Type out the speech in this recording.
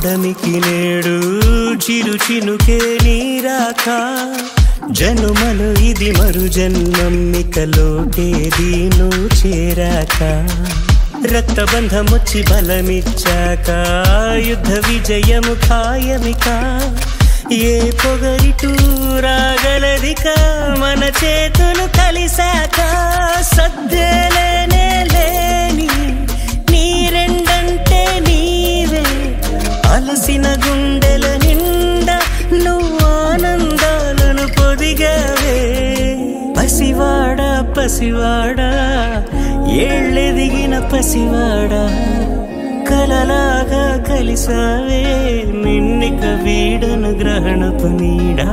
ఓటమికి నేడు చిరు చినుకే నీరాక జనుమలు ఇది మరు జన్మమ్మికలోటేది నువ్వు చేరాక రక్తబంధమొచ్చి బలమిచ్చాక యుద్ధ విజయము ఖాయమిక ఏ పొగరిటూ రాగలదిక మన చేతులు కలిసాక సద్దేలేనే లేని నీ రెండంటే నీవే అలసిన గుండెల నిండా నువ్వు ఆనందాలను పొదిగావే పసివాడా పసివాడా ఏళ్ళెదిగిన పసివాడా కలలాగా కలిసావే నిన్నిక వీడను గ్రహణపు నీడా